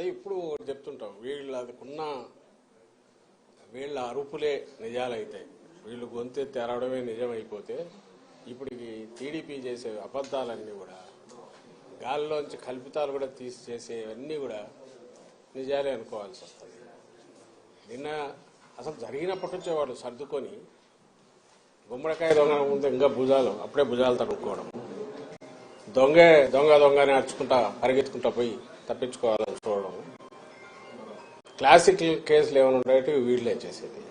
ఇప్పుడు చెప్తుంటాం వీళ్ళకున్న వీళ్ళ అరుపులే నిజాలైతే వీళ్ళు గొంతు తెరవడమే నిజమైపోతే ఇప్పుడు టీడీపీ చేసే అబద్ధాలన్నీ కూడా గాల్లోంచి కల్పితాలు కూడా తీసి చేసేవన్నీ కూడా నిజాలే అనుకోవాల్సి వస్తుంది. నిన్న అసలు జరిగినప్పటి నుంచే వాళ్ళు సర్దుకొని గుమ్మడికాయ దొంగ ముందు ఇంకా భుజాలు అప్పుడే భుజాలు తడుక్కోవడం, దొంగని అరుచుకుంటా పరిగెత్తుకుంటా పోయి తప్పించుకోవాలని చూడడం, క్లాసిక్ కేసులు ఏమైనా ఉండేవి వీళ్ళే చేసేది.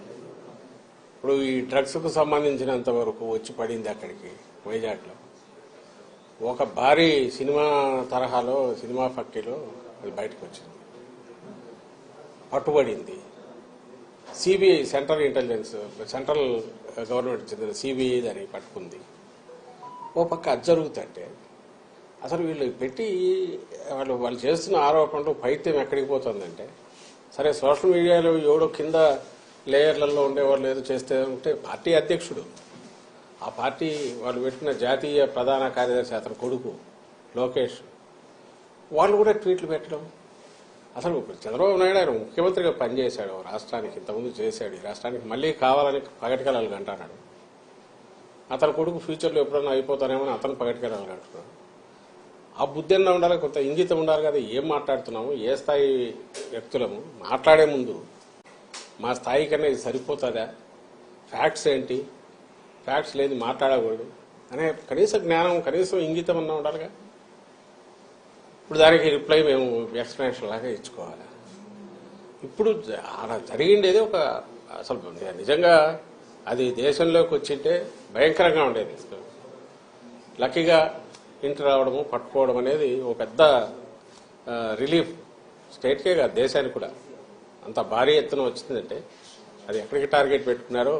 ఇప్పుడు ఈ డ్రగ్స్కు సంబంధించినంత వరకు వచ్చి పడింది అక్కడికి వైజాగ్లో ఒక భారీ సినిమా తరహాలో సినిమా ఫక్కీలో అది బయటకు వచ్చింది, పట్టుబడింది. సిబిఐ సెంట్రల్ గవర్నమెంట్ చెందిన సిబిఐ దాన్ని పట్టుకుంది. ఓ పక్క అది జరుగుతుంటే అసలు వీళ్ళు పెట్టి వాళ్ళు చేస్తున్న ఆరోపణలు పైత్యం ఎక్కడికి పోతుందంటే, సరే సోషల్ మీడియాలో ఎవడో కింద లేయర్లలో ఉండేవాళ్ళు ఏదో చేస్తే ఉంటే పార్టీ అధ్యక్షుడు, ఆ పార్టీ వాళ్ళు పెట్టిన జాతీయ ప్రధాన కార్యదర్శి అతని కొడుకు లోకేష్ వాళ్ళు కూడా ట్వీట్లు పెట్టడం. అసలు చంద్రబాబు నాయుడు ఆయన ముఖ్యమంత్రిగా పనిచేశాడు రాష్ట్రానికి, ఇంతకుముందు చేశాడు, ఈ రాష్ట్రానికి మళ్లీ కావాలని పగటికలాలు అంటున్నాడు. అతని కొడుకు ఫ్యూచర్లో ఎప్పుడన్నా అయిపోతానేమని అతను పగటికలాలు అంటున్నాడు. ఆ బుద్ధి అన్నా ఉండాలి, కొంత ఇంగితం ఉండాలి కదా. ఏం మాట్లాడుతున్నాము, ఏ స్థాయి వ్యక్తులము, మాట్లాడే ముందు మా స్థాయి కన్నా ఇది సరిపోతుందా, ఫ్యాక్ట్స్ ఏంటి, ఫ్యాక్ట్స్ లేదు మాట్లాడకూడదు అనే కనీస జ్ఞానం కనీసం ఇంగితం అన్నా ఉండాలిగా. ఇప్పుడు దానికి రిప్లై మేము ఎక్స్ప్లెనేషన్ లాగా ఇచ్చుకోవాలి. ఇప్పుడు అలా జరిగిండేది ఒక అసలు నిజంగా అది దేశంలోకి వచ్చింటే భయంకరంగా ఉండేది. లక్కీగా ఇంటి రావడము పట్టుకోవడం అనేది ఒక పెద్ద రిలీఫ్ స్టేట్కే కాదు దేశానికి కూడా. అంత భారీ ఎత్తున వచ్చిందంటే అది ఎక్కడికి టార్గెట్ పెట్టుకున్నారో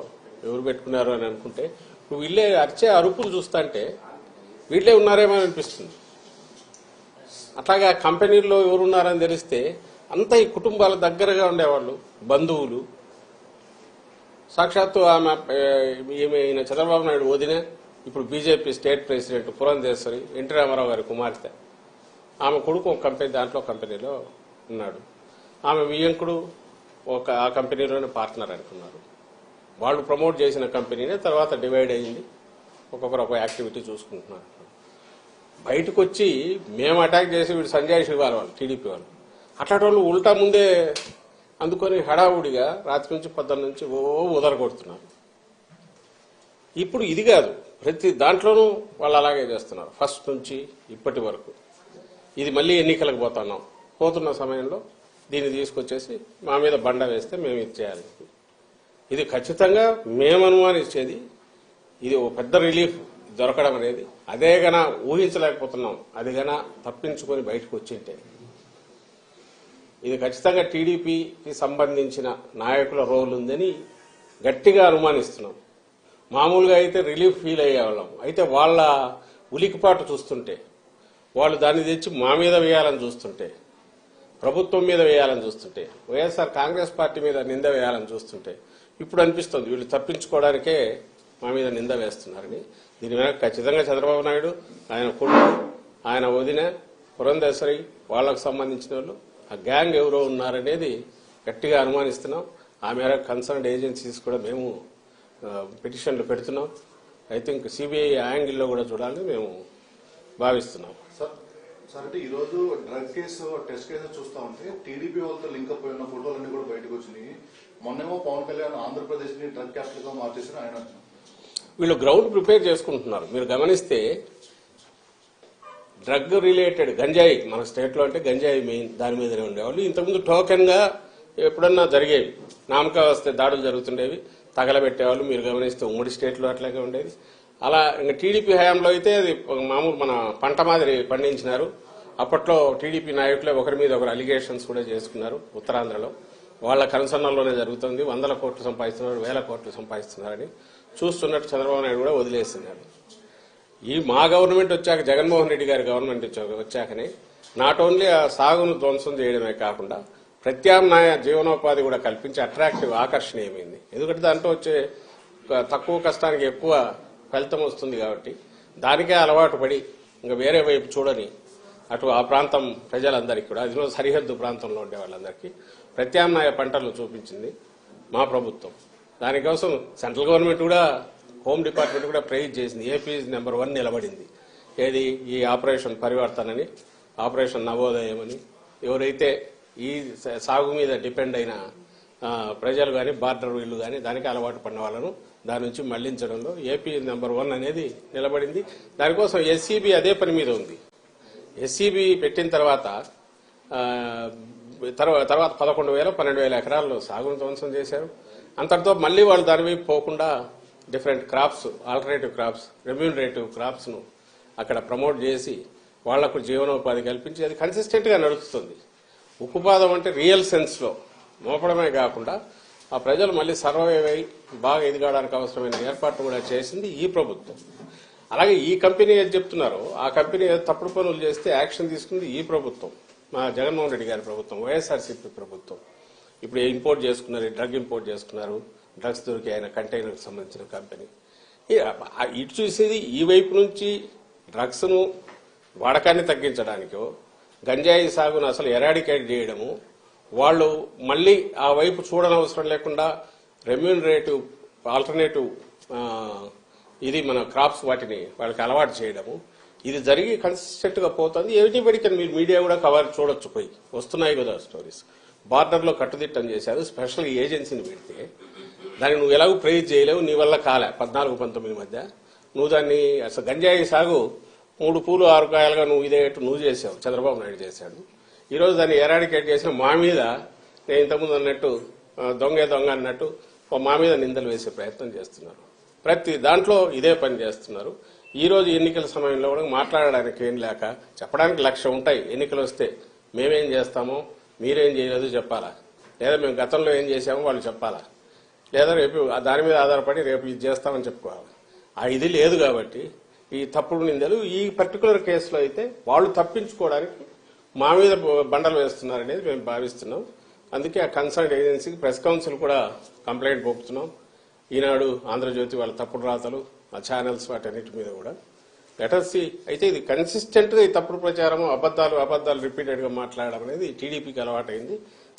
ఎవరు పెట్టుకున్నారో అని అనుకుంటే ఇప్పుడు వీళ్ళే అరిచే అరుపులు చూస్తుంటే వీళ్ళే ఉన్నారేమో అనిపిస్తుంది. అట్లాగా కంపెనీల్లో ఎవరున్నారని తెలిస్తే అంతా ఈ కుటుంబాల దగ్గరగా ఉండేవాళ్ళు, బంధువులు. సాక్షాత్తు ఈమె చంద్రబాబు నాయుడు వదిన, ఇప్పుడు BJP state president Purandeswari, NT Rama Rao గారి కుమార్తె, ఆమె కొడుకు ఒక కంపెనీ దాంట్లో కంపెనీలో ఉన్నాడు. ఆమె వియ్యంకుడు ఆ కంపెనీలోనే పార్ట్నర్ అనుకున్నారు. వాళ్ళు ప్రమోట్ చేసిన కంపెనీనే తర్వాత డివైడ్ అయ్యింది, ఒక్కొక్కరు ఒక యాక్టివిటీ చూసుకుంటున్నారు. బయటకు వచ్చి మేము అటాక్ చేసి వీడు సంజయ్ శివాల వాళ్ళు టీడీపీ వాళ్ళు అట్లాంటి వాళ్ళు ఉల్టా ముందే అందుకొని హడావుడిగా రాత్రి నుంచి పొద్దున్న నుంచి ఉదరగొడుతున్నారు. ఇప్పుడు ఇది కాదు, ప్రతి దాంట్లోనూ వాళ్ళు అలాగే చేస్తున్నారు ఫస్ట్ నుంచి ఇప్పటి వరకు. ఇది మళ్ళీ ఎన్నికలకు పోతున్న సమయంలో దీన్ని తీసుకొచ్చేసి మా మీద బండ వేస్తే మేము ఇది చేయాలి. ఇది ఖచ్చితంగా మేము అనుమానించేది ఇది ఒక పెద్ద రిలీఫ్ దొరకడం అనేది. అదే గన ఊహించలేకపోతున్నాం, అది గన తప్పించుకొని బయటకు వచ్చింటే ఇది ఖచ్చితంగా టీడీపీకి సంబంధించిన నాయకుల రోల్ ఉందని గట్టిగా అనుమానిస్తున్నాం. మామూలుగా అయితే రిలీఫ్ ఫీల్ అయ్యేవాళ్ళం, అయితే వాళ్ళ ఉలికిపాటు చూస్తుంటే, వాళ్ళు దాన్ని తెచ్చి మా మీద వేయాలని చూస్తుంటే, ప్రభుత్వం మీద వేయాలని చూస్తుంటే, వైఎస్ఆర్ కాంగ్రెస్ పార్టీ మీద నింద వేయాలని చూస్తుంటే ఇప్పుడు అనిపిస్తుంది వీళ్ళు తప్పించుకోవడానికే మా మీద నింద వేస్తున్నారని. దీని మీద ఖచ్చితంగా చంద్రబాబు నాయుడు, ఆయన కొడుకు, ఆయన వదిన పురంధేశ్వరి, వాళ్లకు సంబంధించిన వాళ్ళు, ఆ గ్యాంగ్ ఎవరో ఉన్నారనేది గట్టిగా అనుమానిస్తున్నాం. ఆ మేరకు కన్సర్న్డ్ ఏజెన్సీస్ కూడా మేము పిటిషన్లు పెడుతున్నాం. ఐ థింక్ సిబిఐ యాంగిల్లో కూడా చూడాలని మేము భావిస్తున్నాం. సార్ అంటే ఈ రోజు డ్రగ్ కేసు టెస్ట్ కేసు చూస్తా ఉంటే టీడీపీ వాళ్ళతో లింక్ అప్ అయిన ఫోటోలన్నీ కూడా బయటకు వచ్చినాయి. మొన్నేమో పవన్ కళ్యాణ్ ఆంధ్రప్రదేశ్ ని డ్రగ్ క్యాపిటల్ గా మార్చేసిన ఆయన వీళ్ళు గ్రౌండ్ ప్రిపేర్ చేసుకుంటున్నారు. మీరు గమనిస్తే డ్రగ్ రిలేటెడ్ గంజాయి మన స్టేట్ లో అంటే గంజాయి మెయిన్, దాని మీదనే ఉండేవాళ్ళు. ఇంతకుముందు టోకెన్ గా ఎప్పుడన్నా జరిగేవి, నామకా వస్తే దాడులు జరుగుతుండేవి, తగలబెట్టేవాళ్ళు. మీరు గమనిస్తే ఉమ్మడి స్టేట్ లో అట్లాగే ఉండేది. అలా ఇంకా టీడీపీ హయాంలో అయితే అది మామూలు మన పంట మాదిరి పండించినారు. అప్పట్లో టీడీపీ నాయకులే ఒకరి మీద ఒకరు అలిగేషన్స్ కూడా చేసుకున్నారు. ఉత్తరాంధ్రలో వాళ్ళ కన్సర్న్లోనే జరుగుతుంది. 100 కోట్లు సంపాదిస్తున్నారు, 1000 కోట్లు సంపాదిస్తున్నారని చూస్తున్నట్టు చంద్రబాబు నాయుడు కూడా వదిలేస్తున్నారు. ఈ మా గవర్నమెంట్ వచ్చాక, జగన్మోహన్ రెడ్డి గారి గవర్నమెంట్ వచ్చాకనే నాట్ ఓన్లీ ఆ సాగును ధ్వంసం చేయడమే కాకుండా ప్రత్యామ్నాయ జీవనోపాధి కూడా కల్పించి అట్రాక్టివ్ ఆకర్షణీయమైంది. ఎందుకంటే దాంట్లో వచ్చే తక్కువ కష్టానికి ఎక్కువ ఫలితం వస్తుంది కాబట్టి దానికే అలవాటు పడి ఇంకా వేరే వైపు చూడని అటు ఆ ప్రాంతం ప్రజలందరికీ కూడా, అది సరిహద్దు ప్రాంతంలో ఉండే వాళ్ళందరికీ ప్రత్యామ్నాయ పంటలను చూపించింది మా ప్రభుత్వం. దానికోసం సెంట్రల్ గవర్నమెంట్ కూడా, హోమ్ డిపార్ట్మెంట్ కూడా ప్రైజ్ చేసింది. ఏపీ నెంబర్ 1 నిలబడింది. ఏది ఈ ఆపరేషన్ పరివర్తన అని, ఆపరేషన్ నవోదయం అని. ఎవరైతే ఈ సాగు మీద డిపెండ్ అయిన ప్రజలు కానీ, బార్డర్ వీళ్ళు కానీ దానికి అలవాటు పడిన వాళ్ళను దాని నుంచి మళ్లించడంలో ఏపీ నెంబర్ 1 అనేది నిలబడింది. దానికోసం ఎస్సీబీ అదే పని మీద ఉంది. ఎస్సీబీ పెట్టిన తర్వాత 11,000 12,000 ఎకరాల్లో సాగును ధ్వంసం చేశారు. అంతటితో మళ్లీ వాళ్ళు దాని వైపు పోకుండా different crops, alternative crops, remunerative crops ను అక్కడ ప్రమోట్ చేసి వాళ్లకు జీవనోపాధి కల్పించి అది కన్సిస్టెంట్ గా నడుస్తుంది. ఉక్కుపాదం అంటే రియల్ సెన్స్ లో మోపడమే కాకుండా ఆ ప్రజలు మళ్లీ సర్వైవ్ అయి బాగా ఎదగడానికి అవసరమైన ఏర్పాట్లు కూడా చేసింది ఈ ప్రభుత్వం. అలాగే ఈ కంపెనీ ఏది చెప్తున్నారో ఆ కంపెనీ తప్పుడు పనులు చేస్తే యాక్షన్ తీసుకుంది ఈ ప్రభుత్వం, మా జగన్మోహన్ రెడ్డి గారి ప్రభుత్వం, వైఎస్ఆర్సీపీ ప్రభుత్వం. ఇప్పుడు ఇంపోర్ట్ చేసుకున్నారు, డ్రగ్ ఇంపోర్ట్ చేసుకున్నారు, డ్రగ్స్ దొరికి ఆయన కంటైనర్కి సంబంధించిన కంపెనీ. ఇటు చూసేది ఈ వైపు నుంచి డ్రగ్స్ ను వాడకాన్ని తగ్గించడానికో, గంజాయి సాగును అసలు ఎరాడికేట్ చేయడము, వాళ్ళు మళ్లీ ఆ వైపు చూడనవసరం లేకుండా రెమ్యూనరేటివ్ ఆల్టర్నేటివ్ ఇది మన క్రాప్స్ వాటిని వాళ్ళకి అలవాటు చేయడము, ఇది జరిగి కన్సిస్టెంట్ గా పోతుంది. ఎవ్రీబడికి మీరు మీడియా కూడా కవర్ చూడొచ్చు, పోయి వస్తున్నాయి కదా స్టోరీస్. బార్డర్ లో కట్టుదిట్టం చేశారు, స్పెషల్ ఏజెన్సీని పెడితే దాన్ని నువ్వు ఎలాగూ ప్రైజ్ చేయలేవు, నీ వల్ల కాలే. 14-19 మధ్య నువ్వు దాన్ని అసలు గంజాయి సాగు 3 పూలు 6 కాయలుగా నువ్వు చేసావు, చంద్రబాబు నాయుడు చేశాడు. ఈ రోజు దాన్ని ఎరాడికేట్ చేసిన మా మీద, నేను ఇంతకుముందు అన్నట్టు దొంగ అన్నట్టు మా మీద నిందలు వేసే ప్రయత్నం చేస్తున్నారు. ప్రతి దాంట్లో ఇదే పని చేస్తున్నారు. ఈ రోజు ఎన్నికల సమయంలో కూడా మాట్లాడడానికి ఏం లేక, చెప్పడానికి 1,00,000 ఉంటాయి. ఎన్నికలు వస్తే మేమేం చేస్తామో మీరేం చేయలేదు చెప్పాలా, లేదా మేము గతంలో ఏం చేశామో వాళ్ళు చెప్పాలా, లేదా రేపు దాని మీద ఆధారపడి రేపు ఇది చేస్తామని చెప్పుకోవాలి. ఇది లేదు కాబట్టి ఈ తప్పుడు నిందలు ఈ పర్టికులర్ కేసులో అయితే వాళ్ళు తప్పించుకోవడానికి మా మీద బండలు వేస్తున్నారనేది మేము భావిస్తున్నాం. అందుకే ఆ కన్సర్న్ ఏజెన్సీకి ప్రెస్ కౌన్సిల్ కూడా కంప్లైంట్ పంపుతున్నాం. ఈనాడు, ఆంధ్రజ్యోతి వాళ్ళ తప్పుడు రాతలు, ఆ ఛానల్స్ వాటన్నిటి మీద కూడా లెటర్సీ. అయితే ఇది కన్సిస్టెంట్ గా ఈ తప్పుడు ప్రచారం, అబద్దాలు రిపీటెడ్ గా మాట్లాడడం అనేది టీడీపీకి అలవాటైంది.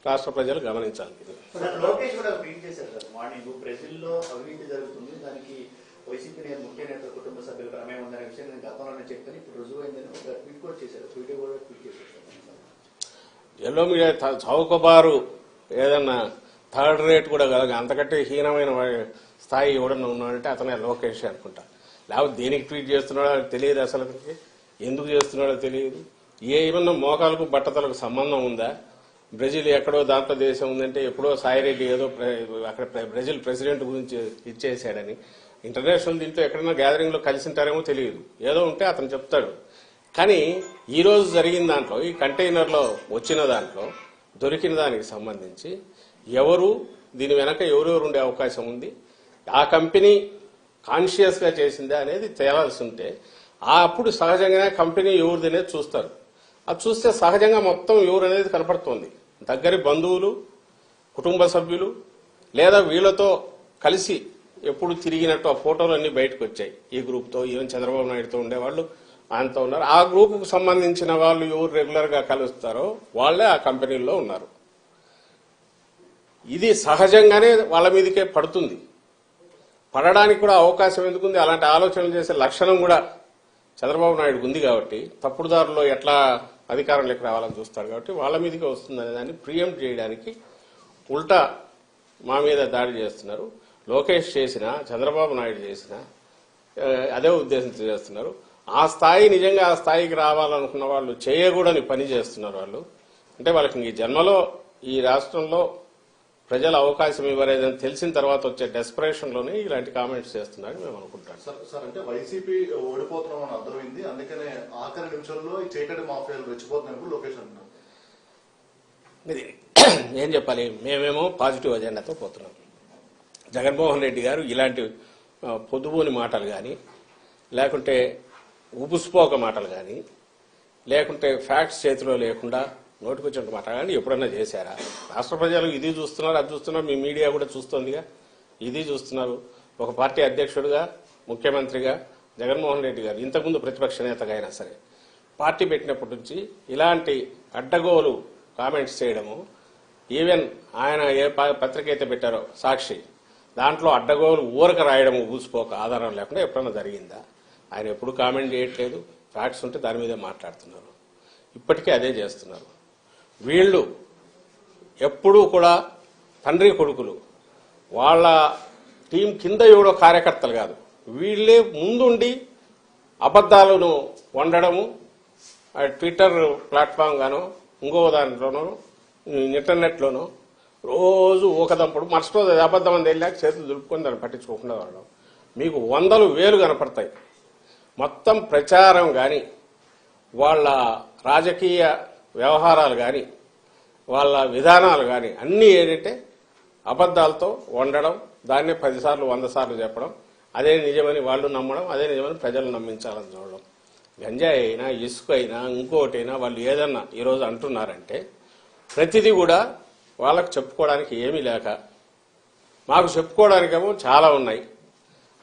రాష్ట్ర ప్రజలు గమనించాలి. లోకేష్ కూడా ట్వీట్ చేశారు సార్, మార్నింగ్ బ్రెజిల్లో అవినీతి జరుగుతుంది, దానికి వైసీపీ ముఖ్య నేత కుటుంబ సభ్యుల ప్రమేయం ఉందనే విషయం నేను గతంలోనే చెప్పాను, ఇప్పుడు రుజువైందని ఒక ట్వీట్ కూడా చేశారు. ట్వీట్ చేశారు. ఎల్లో మీడియా చౌకబారు ఏదన్నా థర్డ్ రేట్ కూడా కలగ, అంతకంటే హీనమైన స్థాయి ఎవడన్నా ఉన్నాడంటే అతనే లోకేష్ అనుకుంటా. లేకపోతే దేనికి ట్వీట్ చేస్తున్నాడో తెలియదు, అసలు ఎందుకు చేస్తున్నాడో తెలియదు. ఏమన్నా మోకాలకు బట్టతలకు సంబంధం ఉందా? బ్రెజిల్ ఎక్కడో దాంట్లో దేశం ఉందంటే ఎప్పుడో సాయిరెడ్డి ఏదో అక్కడ బ్రెజిల్ ప్రెసిడెంట్ గురించి ఇచ్చేసాడని, ఇంటర్నేషనల్ దీంట్లో ఎక్కడైనా గ్యాదరింగ్ లో కలిసి ఉంటారేమో తెలియదు, ఏదో ఉంటే అతను చెప్తాడు. కానీ ఈ రోజు జరిగిన దాంట్లో, ఈ కంటైనర్ లో వచ్చిన దాంట్లో దొరికిన దానికి సంబంధించి ఎవరు దీని వెనక ఎవరెవరు ఉండే అవకాశం ఉంది, ఆ కంపెనీ కాన్షియస్ గా చేసిందా అనేది తేలాల్సి ఉంటే అప్పుడు సహజంగానే కంపెనీ ఎవరిది అనేది చూస్తారు. అది చూస్తే సహజంగా మొత్తం ఎవరు అనేది కనపడుతోంది. దగ్గరి బంధువులు, కుటుంబ సభ్యులు, లేదా వీళ్లతో కలిసి ఎప్పుడు తిరిగినట్టు ఆ ఫోటోలు అన్ని బయటకు వచ్చాయి. ఈ గ్రూప్ తో, ఈవెన్ చంద్రబాబు నాయుడుతో ఉండేవాళ్ళు ఆయనతో ఉన్నారు. ఆ గ్రూప్ కు సంబంధించిన వాళ్ళు ఎవరు రెగ్యులర్ గా కలుస్తారో వాళ్లే ఆ కంపెనీల్లో ఉన్నారు. ఇది సహజంగానే వాళ్ళ మీదకే పడుతుంది. పడడానికి కూడా అవకాశం ఎందుకుంది? అలాంటి ఆలోచనలు చేసే లక్షణం కూడా చంద్రబాబు నాయుడు ఉంది కాబట్టి, తప్పుడు దారిలో ఎట్లా అధికారంలోకి రావాలని చూస్తాడు కాబట్టి వాళ్ళ మీదకే వస్తుందనే దాన్ని ప్రియంప్ట్ చేయడానికి ఉల్టా మా మీద దాడి చేస్తున్నారు. లోకేష్ చేసినా, చంద్రబాబు నాయుడు చేసినా అదే ఉద్దేశంతో చేస్తున్నారు. ఆ స్థాయి, నిజంగా ఆ స్థాయికి రావాలనుకున్న వాళ్ళు చేయకూడని పని చేస్తున్నారు. వాళ్ళు అంటే వాళ్ళకి ఈ జన్మలో ఈ రాష్ట్రంలో ప్రజల అవకాశం ఇవ్వలేదని తెలిసిన తర్వాత వచ్చే డెస్పరేషన్ లోనే ఇలాంటి కామెంట్స్ చేస్తున్నారని మేము అనుకుంటాం. సార్ అంటే వైసీపీ ఓడిపోతున్నాం అని అర్థమైంది, అందుకనే ఆఖరి నిమిషంలో ఈ చీకటి మాఫియాలు రెచ్చిపోతున్నప్పుడు లోకేష్ అంటున్నారు. ఏం చెప్పాలి, మేమేమో పాజిటివ్ అజెండాతో పోతున్నాం. జగన్మోహన్ రెడ్డి గారు ఇలాంటి పొదుపుని మాటలు కానీ, లేకుంటే ఉపుస్పోక మాటలు కానీ, లేకుంటే ఫ్యాక్ట్స్ చేతిలో లేకుండా నోటికొచ్చిన మాట కానీ ఎప్పుడన్నా చేశారా? రాష్ట్ర ప్రజలు ఇది చూస్తున్నారు, అది చూస్తున్నారు, మీ మీడియా కూడా చూస్తోందిగా, ఇది చూస్తున్నారు. ఒక పార్టీ అధ్యక్షుడిగా, ముఖ్యమంత్రిగా జగన్మోహన్ రెడ్డి గారు ఇంతకుముందు ప్రతిపక్ష నేతగా అయినా సరే పార్టీ పెట్టినప్పటి నుంచి ఇలాంటి అడ్డగోలు కామెంట్స్ చేయడము, ఈవెన్ ఆయన ఏ పత్రిక అయితే పెట్టారో సాక్షి, దాంట్లో అడ్డగోలు ఊరక రాయడము ఊసిపోక ఆధారం లేకుండా ఎప్పుడన్నా జరిగిందా? ఆయన ఎప్పుడు కామెంట్ చేయట్లేదు. ఫ్యాక్ట్స్ ఉంటే దాని మీదే మాట్లాడుతున్నారు. ఇప్పటికే అదే చేస్తున్నారు. వీళ్ళు ఎప్పుడూ కూడా తండ్రి కొడుకులు, వాళ్ళ టీం కింద ఎవడో కార్యకర్తలు కాదు, వీళ్ళే ముందుండి అబద్ధాలను వండడము, ట్విట్టర్ ప్లాట్ఫామ్ గాను ఇంకో దాంట్లోనూ ఇంటర్నెట్లోనూ రోజు ఊకదంపుడు, మరుసటి రోజు అబద్ధం అని వెళ్ళాక చేతులు దులుపుకొని దాన్ని పట్టించుకోకుండా వాళ్ళం. మీకు 100,000 కనపడతాయి. మొత్తం ప్రచారం కానీ, వాళ్ళ రాజకీయ వ్యవహారాలు కానీ, వాళ్ళ విధానాలు కానీ అన్నీ ఏంటంటే అబద్ధాలతో వండడం, దాన్నే 10 సార్లు 100 సార్లు చెప్పడం, అదే నిజమని వాళ్ళు నమ్మడం, అదే నిజమని ప్రజలు నమ్మించాలని చూడడం. గంజాయి అయినా, ఇసుక అయినా, ఇంకోటైనా వాళ్ళు ఏదన్నా ఈరోజు అంటున్నారంటే ప్రతిదీ కూడా వాళ్ళకు చెప్పుకోవడానికి ఏమీ లేక, మాకు చెప్పుకోవడానికేమో చాలా ఉన్నాయి.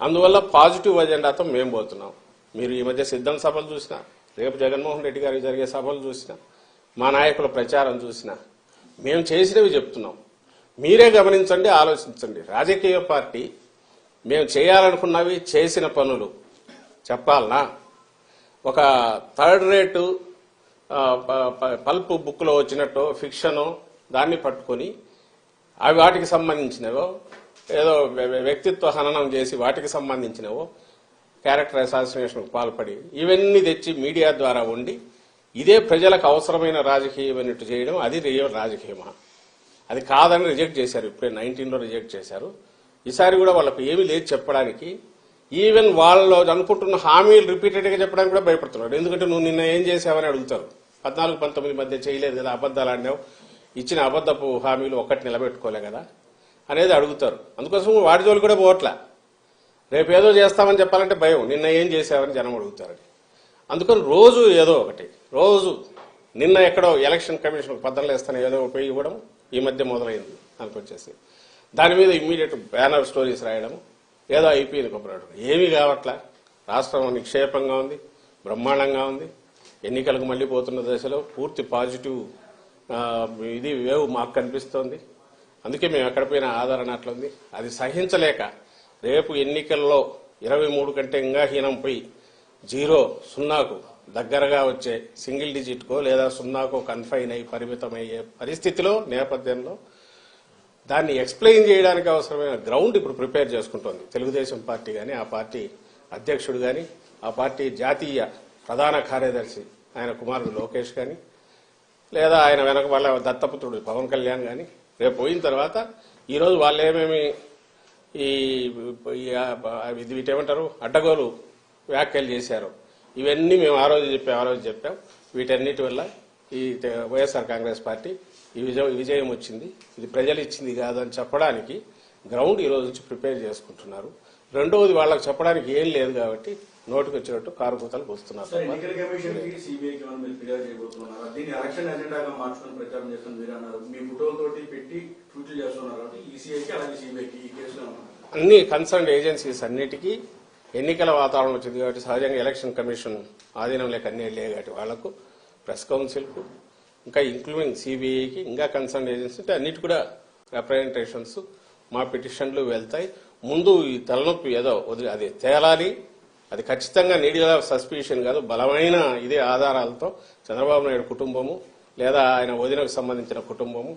అందువల్ల పాజిటివ్ అజెండాతో మేము పోతున్నాం. మీరు ఈ మధ్య సిద్ధం సభలు చూసినా, రేపు జగన్మోహన్ రెడ్డి గారికి జరిగే సభలు చూసినా, మా నాయకుల ప్రచారం చూసినా మేము చేసినవి చెప్తున్నాం. మీరే గమనించండి, ఆలోచించండి. రాజకీయ పార్టీ మేము చేయాలనుకున్నవి, చేసిన పనులు చెప్పాలనా? ఒక థర్డ్ రేటు పల్ప్ బుక్లో వచ్చినట్టు ఫిక్షను దాన్ని పట్టుకొని అవి వాటికి సంబంధించినవో, ఏదో వ్యక్తిత్వ హననం చేసి వాటికి సంబంధించినవో, క్యారెక్టర్ అసాసినేషన్కు పాల్పడి ఇవన్నీ తెచ్చి మీడియా ద్వారా ఉండి ఇదే ప్రజలకు అవసరమైన రాజకీయం అన్నట్టు చేయడం, అది రియల్ రాజకీయమా? అది కాదని రిజెక్ట్ చేశారు. ఇప్పుడే 19లో రిజెక్ట్ చేశారు. ఈసారి కూడా వాళ్ళకు ఏమీ లేదు చెప్పడానికి. ఈవెన్ వాళ్ళు అనుకుంటున్న హామీలు రిపీటెడ్గా చెప్పడానికి కూడా భయపడుతున్నారు. ఎందుకంటే నువ్వు నిన్న ఏం చేసావని అడుగుతారు. 14-19 మధ్య చేయలేదు కదా, అబద్దాలు ఆడినావు, ఇచ్చిన అబద్దపు హామీలు ఒక్కటి నిలబెట్టుకోలే కదా అనేది అడుగుతారు. అందుకోసం వాడి జోలు కూడా పోవట్లా. రేపు ఏదో చేస్తామని చెప్పాలంటే భయం, నిన్న ఏం చేసావని జనం అడుగుతారని. అందుకని రోజు ఏదో ఒకటి, రోజు నిన్న ఎక్కడో ఎలక్షన్ కమిషన్ పద్ధతులు వేస్తాను ఏదో ఉపయోగ ఇవ్వడం ఈ మధ్య మొదలైంది అనుకొచ్చేసి, దాని మీద ఇమ్మీడియట్ బ్యానర్ స్టోరీస్ రాయడం, ఏదో అయిపోయింది కొబ్బరాడు. ఏమీ కావట్లా. రాష్ట్రం నిక్షేపంగా ఉంది, బ్రహ్మాండంగా ఉంది. ఎన్నికలకు మళ్లీ పోతున్న దశలో పూర్తి పాజిటివ్ ఇది వేవ్ మాకు కనిపిస్తోంది. అందుకే మేము ఎక్కడ పోయినా ఆదరణ అట్లుంది. అది సహించలేక రేపు ఎన్నికల్లో 23 కంటే ఇంకా హీనం పోయి 0-0కు దగ్గరగా వచ్చే సింగిల్ డిజిట్కో లేదా 0కో కన్ఫైన్ అయ్యి పరిమితమయ్యే పరిస్థితిలో నేపథ్యంలో దాన్ని ఎక్స్ప్లెయిన్ చేయడానికి అవసరమైన గ్రౌండ్ ఇప్పుడు ప్రిపేర్ చేసుకుంటోంది తెలుగుదేశం పార్టీ కానీ, ఆ పార్టీ అధ్యక్షుడు కానీ, ఆ పార్టీ జాతీయ ప్రధాన కార్యదర్శి ఆయన కుమారుడు లోకేష్ కానీ, లేదా ఆయన వెనక వాళ్ళ దత్తపుత్రుడు పవన్ కళ్యాణ్ కానీ రేపు పోయిన తర్వాత ఈరోజు వాళ్ళు ఏమేమి వీటేమంటారు అడ్డగోలు వ్యాఖ్యలు చేశారు, ఇవన్నీ మేము ఆ రోజు చెప్పాం. వీటన్నిటి వల్ల ఈ వైఎస్ఆర్ కాంగ్రెస్ పార్టీ ఈ విజయం వచ్చింది, ఇది ప్రజలు ఇచ్చింది కాదు అని చెప్పడానికి గ్రౌండ్ ఈ రోజు నుంచి ప్రిపేర్ చేసుకుంటున్నారు. రెండవది వాళ్ళకి చెప్పడానికి ఏం లేదు కాబట్టి నోటికి వచ్చినట్టు కారు కూతలు వస్తున్నారు. అన్ని కన్సర్న్ ఏజెన్సీస్ అన్నిటికీ ఎన్నికల వాతావరణం వచ్చింది కాబట్టి సహజంగా ఎలక్షన్ కమిషన్ ఆధీనం లేక అన్ని వెళ్ళే కాబట్టి వాళ్లకు ప్రెస్ కౌన్సిల్కు ఇంకా ఇంక్లూడింగ్ సిబిఐకి ఇంకా కన్సర్న్ ఏజెన్సీ అంటే అన్నిటి కూడా రిప్రజెంటేషన్స్ మా పిటిషన్లు వెళ్తాయి. ముందు ఈ తలనొప్పి ఏదో అది తేలాలి, అది ఖచ్చితంగా నీడియల్ ఆఫ్ సస్పిషన్ కాదు, బలమైన ఇదే ఆధారాలతో చంద్రబాబు నాయుడు కుటుంబము లేదా ఆయన వదినకు సంబంధించిన కుటుంబము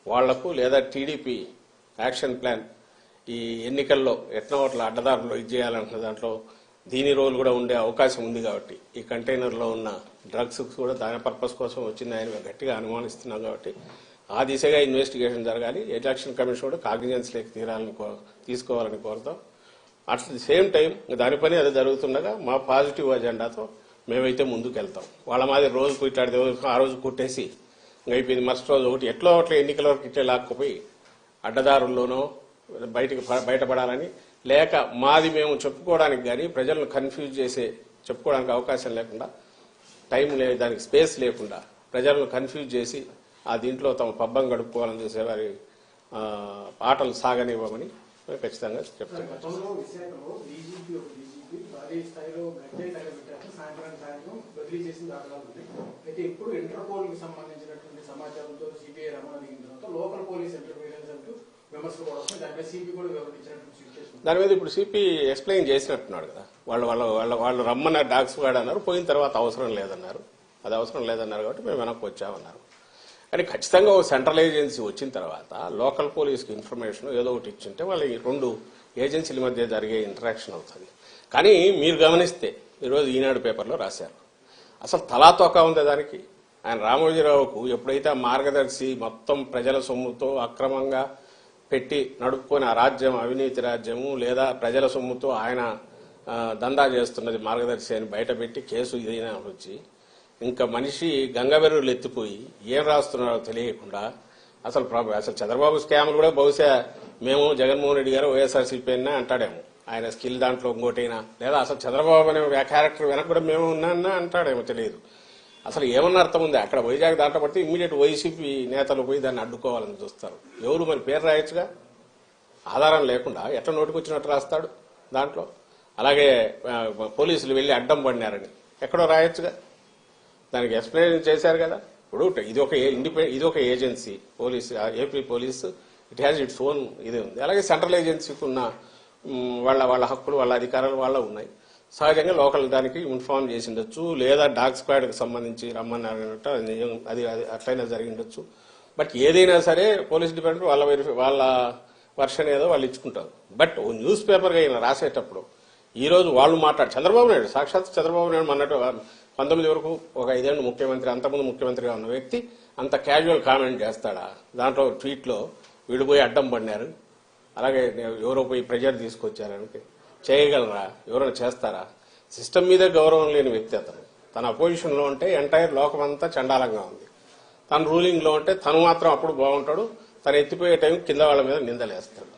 వాళ్లకు లేదా టీడీపీ యాక్షన్ ప్లాన్ ఈ ఎన్నికల్లో ఎట్లా ఓట్ల అడ్డదారులు ఇది చేయాలంటున్న దాంట్లో దీని రోల్ కూడా ఉండే అవకాశం ఉంది కాబట్టి ఈ కంటైనర్లో ఉన్న డ్రగ్స్ కూడా దాని పర్పస్ కోసం వచ్చిందని మేము గట్టిగా అనుమానిస్తున్నాం కాబట్టి ఆ దిశగా ఇన్వెస్టిగేషన్ జరగాలి. ఎలక్షన్ కమిషన్ కూడా కాగ్నిజెన్స్ లేక తీసుకోవాలని కోరుతాం. అట్ ది సేమ్ టైం దాని పని అది జరుగుతుండగా మా పాజిటివ్ అజెండాతో మేమైతే ముందుకు వెళ్తాం. వాళ్ళ మాది రోజు ఇట్లాంటి ఆ రోజు కొట్టేసి అయిపోయింది, మరుసటి రోజు ఒకటి ఎట్లా ఎన్నికల వరకు ఇట్లా లాక్కుపోయి అడ్డదారుల్లోనో బయటపడాలని లేక మాది మేము చెప్పుకోవడానికి కానీ ప్రజలను కన్ఫ్యూజ్ చేసే చెప్పుకోవడానికి అవకాశం లేకుండా టైం లేదు, దానికి స్పేస్ లేకుండా ప్రజలను కన్ఫ్యూజ్ చేసి ఆ దీంట్లో తమ పబ్బం గడుపుకోవాలని చూసే వారి ఆటలు సాగనివ్వమని ఖచ్చితంగా చెప్తున్నాం. సాయంత్రం బదిలీ చేసిన దాఖలాలు ఉంది. అయితే ఇప్పుడు ఇంటర్పోల్ కి సంబంధించినటువంటి సమాచారంతో సిబిఐ రమణ దిగిన తర్వాత లోకల్ పోలీస్ ఇంటర్ఫీరెన్స్ అంటూ విమర్శలు కూడా వస్తున్నాయి. దానిపై సిపి కూడా వివరించినటువంటి సిచ్యువేషన్. దాని మీద ఇప్పుడు సిపి ఎక్స్ప్లెయిన్ చేసినట్టున్నాడు కదా. వాళ్ళు రమ్మన్న డాగ్స్ వాడు అన్నారు, పోయిన తర్వాత అవసరం లేదన్నారు. అది అవసరం లేదన్నారు కాబట్టి మేము వెనక్కి వచ్చామన్నారు. కానీ ఖచ్చితంగా ఒక సెంట్రల్ ఏజెన్సీ వచ్చిన తర్వాత లోకల్ పోలీస్కి ఇన్ఫర్మేషన్ ఏదో ఒకటి ఇచ్చింటే వాళ్ళ ఈ రెండు ఏజెన్సీల మధ్య జరిగే ఇంటరాక్షన్ అవుతుంది. కానీ మీరు గమనిస్తే ఈరోజు ఈనాడు పేపర్లో రాశారు, అసలు తలాతోక ఉంది దానికి. ఆయన రామోజీరావుకు ఎప్పుడైతే మార్గదర్శి మొత్తం ప్రజల సొమ్ముతో అక్రమంగా పెట్టి నడుపుకొని ఆ రాజ్యం అవినీతి రాజ్యము లేదా ప్రజల సొమ్ముతో ఆయన దందా చేస్తున్నది మార్గదర్శి అని బయటపెట్టి కేసు ఇదైనా వచ్చి ఇంకా మనిషి గంగవెర్రులు ఎత్తిపోయి ఏం రాస్తున్నారో తెలియకుండా అసలు చంద్రబాబు స్కామ్లు కూడా బహుశా మేము జగన్మోహన్ రెడ్డి గారు వైఎస్ఆర్సీపీ అయినా అంటాడేమో, ఆయన స్కిల్ దాంట్లో ఇంకోటైనా, లేదా అసలు చంద్రబాబు అనే క్యారెక్టర్ వెనక కూడా మేము ఉన్నా అంటాడేమో తెలియదు. అసలు ఏమన్నా అర్థం ఉంది? అక్కడ వైజాగ్ దాంట్లో పడితే ఇమ్మీడియట్ వైసీపీ నేతలు పోయి దాన్ని అడ్డుకోవాలని చూస్తారు. ఎవరు మరి పేరు రాయొచ్చుగా, ఆధారం లేకుండా ఎట్లా నోటికొచ్చినట్టు రాస్తాడు దాంట్లో. అలాగే పోలీసులు వెళ్లి అడ్డం పడినారని ఎక్కడో రాయొచ్చుగా, దానికి ఎక్స్ప్లెయిన్ చేశారు కదా. ఇప్పుడు ఇది ఒక agency police, AP police, it has its own ఇది ఉంది. అలాగే సెంట్రల్ ఏజెన్సీకి ఉన్న వాళ్ళ హక్కులు వాళ్ళ అధికారాలు వాళ్ళ ఉన్నాయి. సహజంగా లోకల్ దానికి ఇన్ఫార్మ్ చేసి ఉండొచ్చు, లేదా డాగ్ స్క్వాడ్కి సంబంధించి రమ్మన్నారన్నట్టు అది అట్లయినా జరిగి ఉండొచ్చు. బట్ ఏదైనా సరే పోలీస్ డిపార్ట్మెంట్ వాళ్ళ వర్షన్ ఏదో వాళ్ళు ఇచ్చుకుంటారు. బట్ న్యూస్ పేపర్గా అయినా రాసేటప్పుడు ఈరోజు వాళ్ళు చంద్రబాబు నాయుడు, సాక్షాత్ చంద్రబాబు నాయుడు అన్నట్టు 19 వరకు ఒక 5 ఏళ్ళు ముఖ్యమంత్రి, అంతకుముందు ముఖ్యమంత్రిగా ఉన్న వ్యక్తి అంత క్యాజువల్ కామెంట్ చేస్తాడా? దాంట్లో ట్వీట్లో వీడు పోయి అడ్డం పడినారు, అలాగే ఎవరో పోయి ప్రెజర్ తీసుకొచ్చారని చేయగలరా? ఎవరైనా చేస్తారా? సిస్టమ్ మీద గౌరవం లేని వ్యక్తి అతను. తన అపోజిషన్లో ఉంటే ఎంటైర్ లోకం అంతా చండాలంగా ఉంది, తన రూలింగ్లో ఉంటే తను మాత్రం అప్పుడు బాగుంటాడు, తను ఎత్తిపోయే టైం కింద వాళ్ళ మీద నిందలేస్తాడు.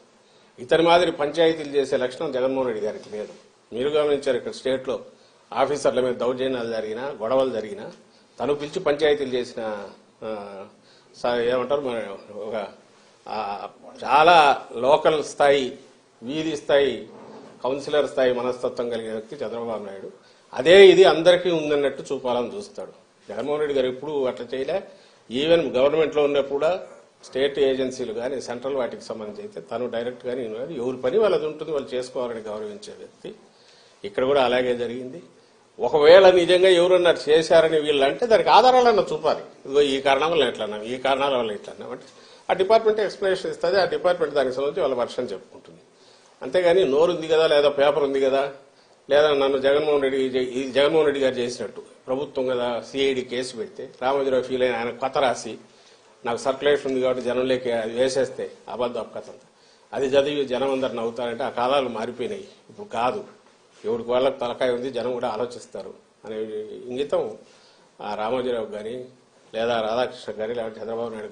ఇతని మాదిరి పంచాయతీలు చేసే లక్షణం జగన్మోహన్ రెడ్డి గారికి లేదు. మీరు గమనించారు, ఇక్కడ స్టేట్లో ఆఫీసర్ల మీద దౌర్జన్యాలు జరిగినా, గొడవలు జరిగినా తను పిలిచి పంచాయతీలు చేసిన ఏమంటారు మన ఒక చాలా లోకల్ స్థాయి, వీధి స్థాయి, కౌన్సిలర్ స్థాయి మనస్తత్వం కలిగిన వ్యక్తి చంద్రబాబు నాయుడు. అదే ఇది అందరికీ ఉందన్నట్టు చూపాలని చూస్తాడు. జగన్మోహన్ రెడ్డి గారు ఎప్పుడు అట్లా చేయలే. ఈవెన్ గవర్నమెంట్లో ఉన్నప్పుడు కూడా స్టేట్ ఏజెన్సీలు కానీ సెంట్రల్ వాటికి సంబంధించి అయితే తను డైరెక్ట్ కానీ ఎవరి పని వాళ్ళది ఉంటుంది, వాళ్ళు చేసుకోవాలని గౌరవించే వ్యక్తి. ఇక్కడ కూడా అలాగే జరిగింది. ఒకవేళ నిజంగా ఎవరన్నా చేశారని వీళ్ళు అంటే దానికి ఆధారాలన్నా చూపాలి. ఇదిగో ఈ కారణం వల్ల ఎట్లా అన్నాం, ఈ కారణాల వల్ల ఎట్లా అన్నాం అంటే ఆ డిపార్ట్మెంట్ ఎక్స్ప్లెనేషన్ ఇస్తుంది. ఆ డిపార్ట్మెంట్ దానికి సంబంధించి వాళ్ళ వర్షం చెప్పుకుంటుంది. అంతేగాని నోరు ఉంది కదా, లేదా పేపర్ ఉంది కదా, లేదా నన్ను జగన్మోహన్ రెడ్డి గారు చేసినట్టు ప్రభుత్వం కదా సిఐడి కేసు పెడితే రామోజీరావు ఫీల్ అయిన ఆయన కొత్త రాసి నాకు సర్క్యులేషన్ ఉంది కాబట్టి జనంలోకి అది వేసేస్తే అబద్ధం కథ అది చదివి జనం అందరు నవ్వుతారంటే ఆ కాలాలు మారిపోయినాయి. ఇప్పుడు కాదు, ఎవరికి వాళ్ళకి తలకాయ ఉంది, జనం కూడా ఆలోచిస్తారు అనే ఇంగితం రామోజీరావు కానీ లేదా రాధాకృష్ణ కానీ లేదా చంద్రబాబు నాయుడు